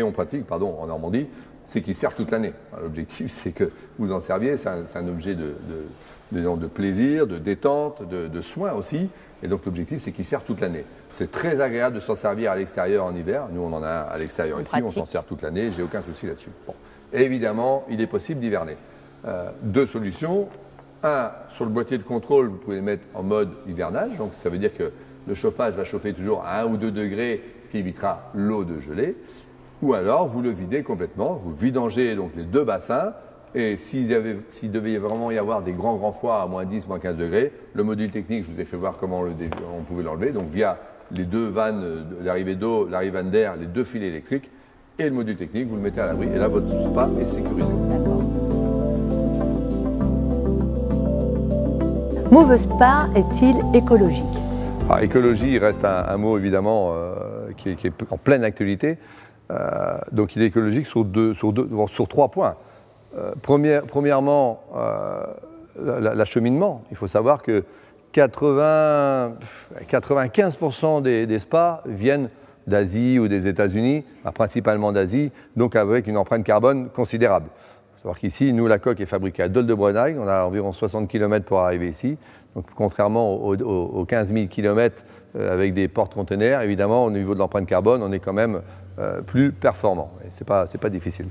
on pratique en Normandie, c'est qu'il sert toute l'année. L'objectif, c'est que vous en serviez, c'est un objet de plaisir, de détente, de soin aussi. Et donc l'objectif, c'est qu'il sert toute l'année. C'est très agréable de s'en servir à l'extérieur en hiver. Nous, on en a un à l'extérieur ici, on s'en sert toute l'année, j'ai aucun souci là-dessus. Bon. Et évidemment, il est possible d'hiverner. 2 solutions. 1, sur le boîtier de contrôle, vous pouvez le mettre en mode hivernage. Donc ça veut dire que le chauffage va chauffer toujours à 1 ou 2 degrés, ce qui évitera l'eau de geler. Ou alors, vous le videz complètement, vous vidangez donc les 2 bassins, et s'il devait vraiment y avoir des grands froids à moins 10, moins 15 degrés, le module technique, je vous ai fait voir comment on pouvait l'enlever, donc via les 2 vannes d'arrivée d'eau, l'arrivée vanne d'air, les 2 filets électriques, et le module technique, vous le mettez à l'abri, et là, votre spa est sécurisé. D'accord. Move Spa est-il écologique? Alors, écologie reste un mot évidemment qui est en pleine actualité. Donc il est écologique sur 3 points. Premièrement, l'acheminement. Il faut savoir que 95% des spas viennent d'Asie ou des États-Unis, principalement d'Asie, donc avec une empreinte carbone considérable. Il faut savoir qu'ici, nous, la coque est fabriquée à Dole-de-Bretagne, on a environ 60 km pour arriver ici. Donc contrairement aux 15 000 km avec des porte-containers, évidemment, au niveau de l'empreinte carbone, on est quand même plus performant. Et c'est pas difficile.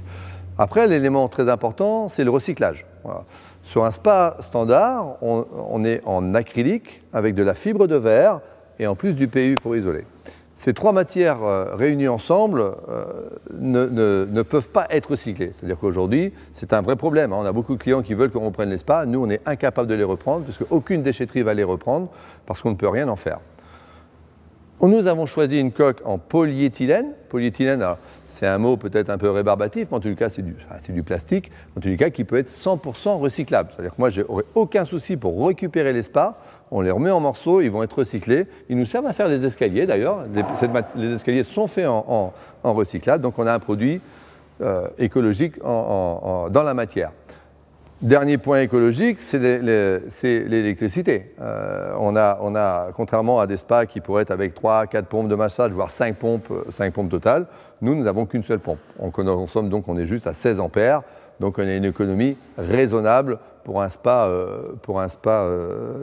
Après, l'élément très important, c'est le recyclage. Voilà. Sur un spa standard, on est en acrylique avec de la fibre de verre et en plus du PU pour isoler. Ces 3 matières réunies ensemble ne peuvent pas être recyclées. C'est-à-dire qu'aujourd'hui, c'est un vrai problème. On a beaucoup de clients qui veulent qu'on reprenne les spas. Nous, on est incapable de les reprendre puisque aucune déchetterie va les reprendre parce qu'on ne peut rien en faire. Nous avons choisi une coque en polyéthylène. Polyéthylène, c'est un mot peut-être un peu rébarbatif, mais en tout cas, c'est du plastique, en tout cas, qui peut être 100% recyclable. C'est-à-dire que moi, je n'aurai aucun souci pour récupérer les spas. On les remet en morceaux, ils vont être recyclés. Ils nous servent à faire des escaliers, d'ailleurs. Les escaliers sont faits en recyclage, donc on a un produit écologique dans la matière. Dernier point écologique, c'est l'électricité. Contrairement à des spas qui pourraient être avec 3, 4 pompes de massage, voire 5 pompes totales, nous n'avons qu'une seule pompe. On consomme donc, on est juste à 16 ampères, donc on a une économie raisonnable pour un spa,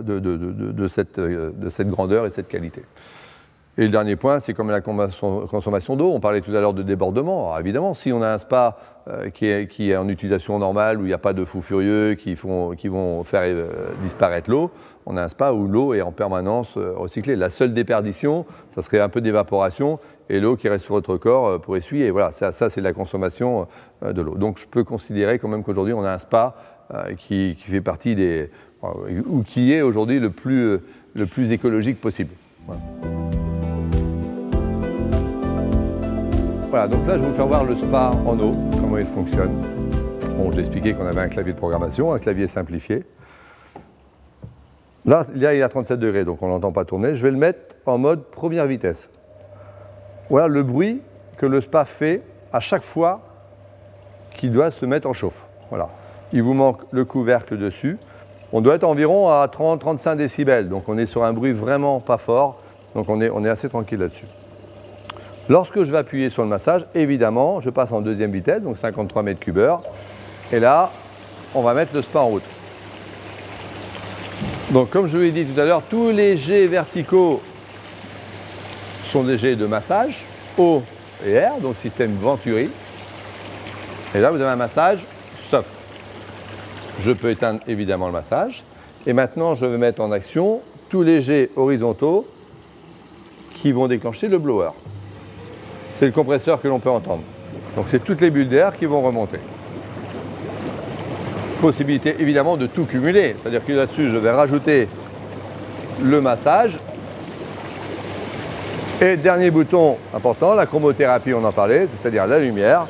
de cette grandeur et cette qualité. Et le dernier point, c'est comme la consommation d'eau. On parlait tout à l'heure de débordement. Alors évidemment, si on a un spa qui est en utilisation normale, où il n'y a pas de fous furieux qui vont faire disparaître l'eau, on a un spa où l'eau est en permanence recyclée. La seule déperdition, ça serait un peu d'évaporation et l'eau qui reste sur votre corps pour essuyer. Voilà, ça c'est la consommation de l'eau. Donc je peux considérer quand même qu'aujourd'hui, on a un spa qui fait partie des... ou qui est aujourd'hui le plus écologique possible. Voilà. Voilà, donc là, je vais vous faire voir le spa en eau, comment il fonctionne. Bon, j'ai expliqué qu'on avait un clavier de programmation, un clavier simplifié. Là, il est à 37 degrés, donc on ne l'entend pas tourner. Je vais le mettre en mode première vitesse. Voilà le bruit que le spa fait à chaque fois qu'il doit se mettre en chauffe. Voilà. Il vous manque le couvercle dessus. On doit être environ à 30-35 décibels, donc on est sur un bruit vraiment pas fort, donc on est assez tranquille là-dessus. Lorsque je vais appuyer sur le massage, évidemment, je passe en deuxième vitesse, donc 53 mètres cubes heure. Et là, on va mettre le spa en route. Donc, comme je vous l'ai dit tout à l'heure, tous les jets verticaux sont des jets de massage, eau et air, donc système Venturi. Et là, vous avez un massage soft. Je peux éteindre évidemment le massage. Et maintenant, je vais mettre en action tous les jets horizontaux qui vont déclencher le blower. C'est le compresseur que l'on peut entendre. Donc c'est toutes les bulles d'air qui vont remonter. Possibilité évidemment de tout cumuler. C'est-à-dire que là-dessus, je vais rajouter le massage. Et dernier bouton important, la chromothérapie, on en parlait, c'est-à-dire la lumière,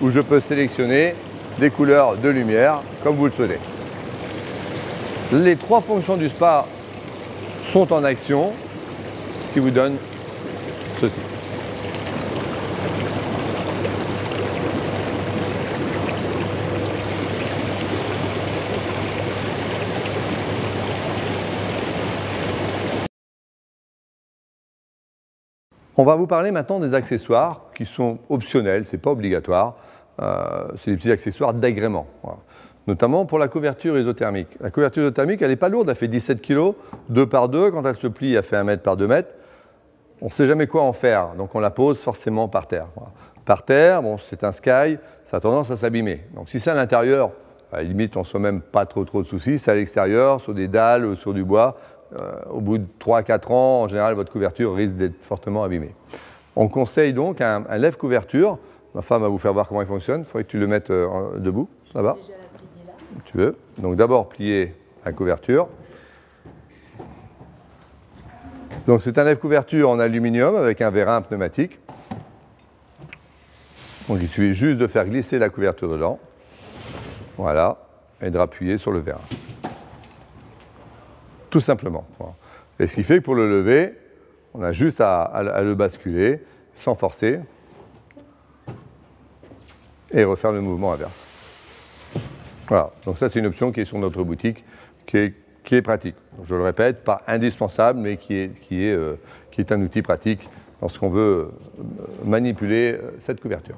où je peux sélectionner des couleurs de lumière comme vous le souhaitez. Les trois fonctions du spa sont en action, ce qui vous donne ceci. On va vous parler maintenant des accessoires qui sont optionnels, ce n'est pas obligatoire. C'est des petits accessoires d'agrément. Voilà. Notamment pour la couverture isothermique. La couverture isothermique, elle n'est pas lourde, elle fait 17 kg, 2 par 2. Quand elle se plie, elle fait 1 mètre par 2 mètres. On ne sait jamais quoi en faire, donc on la pose forcément par terre. Voilà. Par terre, bon, c'est un sky, ça a tendance à s'abîmer. Donc si c'est à l'intérieur, à la limite, on ne se fait même pas trop de soucis. C'est à l'extérieur, sur des dalles ou sur du bois. Au bout de 3-4 ans, en général, votre couverture risque d'être fortement abîmée. On conseille donc un lève-couverture. Ma femme va vous faire voir comment il fonctionne. Il faudrait que tu le mettes debout, là-bas. Tu veux. Donc d'abord, plier la couverture. Donc c'est un lève-couverture en aluminium avec un vérin pneumatique. Donc il suffit juste de faire glisser la couverture dedans. Voilà. Et de rappuyer sur le vérin. Tout simplement. Et ce qui fait que pour le lever, on a juste à le basculer sans forcer et refaire le mouvement inverse. Voilà. Donc ça, c'est une option qui est sur notre boutique, qui est pratique. Donc, je le répète, pas indispensable, mais qui est un outil pratique lorsqu'on veut manipuler cette couverture.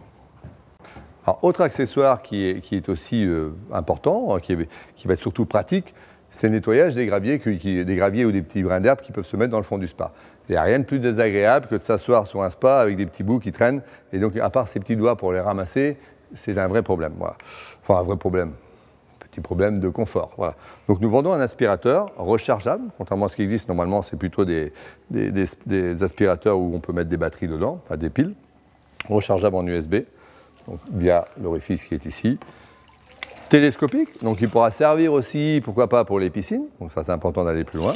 Alors, autre accessoire qui est aussi important, qui va être surtout pratique, c'est le nettoyage des graviers ou des petits brins d'herbe qui peuvent se mettre dans le fond du spa. Il n'y a rien de plus désagréable que de s'asseoir sur un spa avec des petits bouts qui traînent. Et donc, à part ces petits doigts pour les ramasser, c'est un vrai problème. Voilà. Enfin, un vrai problème. Petit problème de confort. Voilà. Donc, nous vendons un aspirateur rechargeable. Contrairement à ce qui existe, normalement, c'est plutôt des aspirateurs où on peut mettre des batteries dedans, enfin des piles, rechargeables en USB, donc via l'orifice qui est ici. Télescopique, donc il pourra servir aussi, pourquoi pas, pour les piscines. Donc ça, c'est important d'aller plus loin.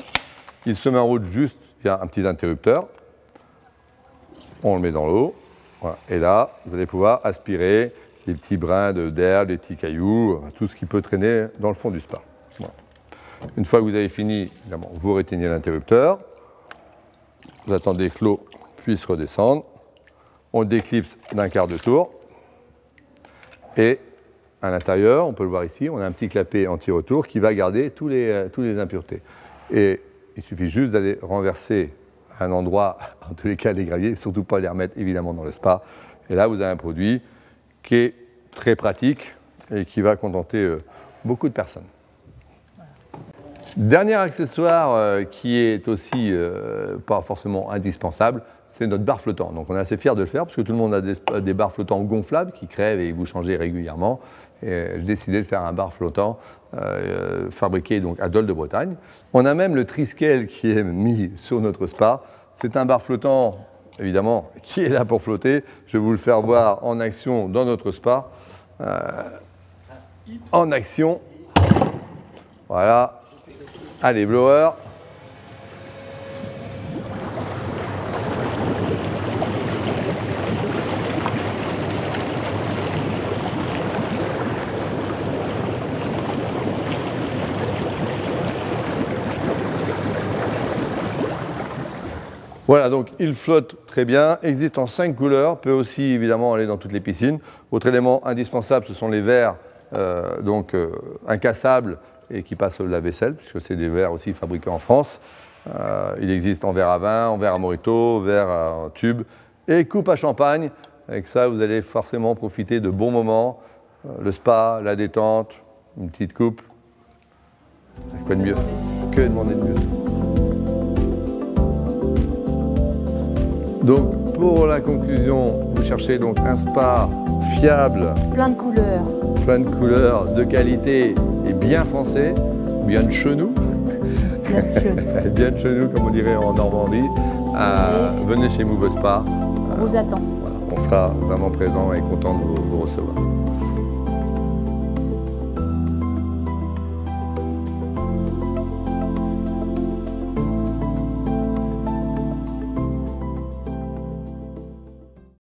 Il se met en route juste via un petit interrupteur. On le met dans l'eau. Voilà. Et là, vous allez pouvoir aspirer les petits brins d'herbe, les petits cailloux, tout ce qui peut traîner dans le fond du spa. Voilà. Une fois que vous avez fini, évidemment, vous réteignez l'interrupteur. Vous attendez que l'eau puisse redescendre. On le déclipse d'un quart de tour. Et à l'intérieur, on peut le voir ici, on a un petit clapet anti-retour qui va garder tous les impuretés. Et il suffit juste d'aller renverser à un endroit, en tous les cas les graviers, surtout pas les remettre évidemment dans le spa. Et là, vous avez un produit qui est très pratique et qui va contenter beaucoup de personnes. Dernier accessoire qui est aussi pas forcément indispensable, c'est notre bar flottant. Donc on est assez fiers de le faire parce que tout le monde a des bars flottants gonflables qui crèvent et vous changez régulièrement. Et j'ai décidé de faire un bar flottant fabriqué donc à Dole de Bretagne. On a même le Triskel qui est mis sur notre spa. C'est un bar flottant, évidemment, qui est là pour flotter. Je vais vous le faire voir en action dans notre spa. En action. Voilà. Allez, blower. Voilà, donc il flotte très bien, existe en 5 couleurs, peut aussi évidemment aller dans toutes les piscines. Autre élément indispensable, ce sont les verres incassables et qui passent au lave-vaisselle, puisque c'est des verres aussi fabriqués en France. Il existe en verre à vin, en verre à mojito, verre à tube et coupe à champagne. Avec ça, vous allez forcément profiter de bons moments. Le spa, la détente, une petite coupe. Quoi de mieux? Que demander de mieux? Donc, pour la conclusion, vous cherchez donc un spa fiable. Plein de couleurs. Plein de couleurs, de qualité et bien français, bien de chez nous. Bien de chez nous. Bien de chez nous, comme on dirait en Normandie. Venez chez Move Spa. On vous attend. Voilà, on sera vraiment présent et content de vous recevoir.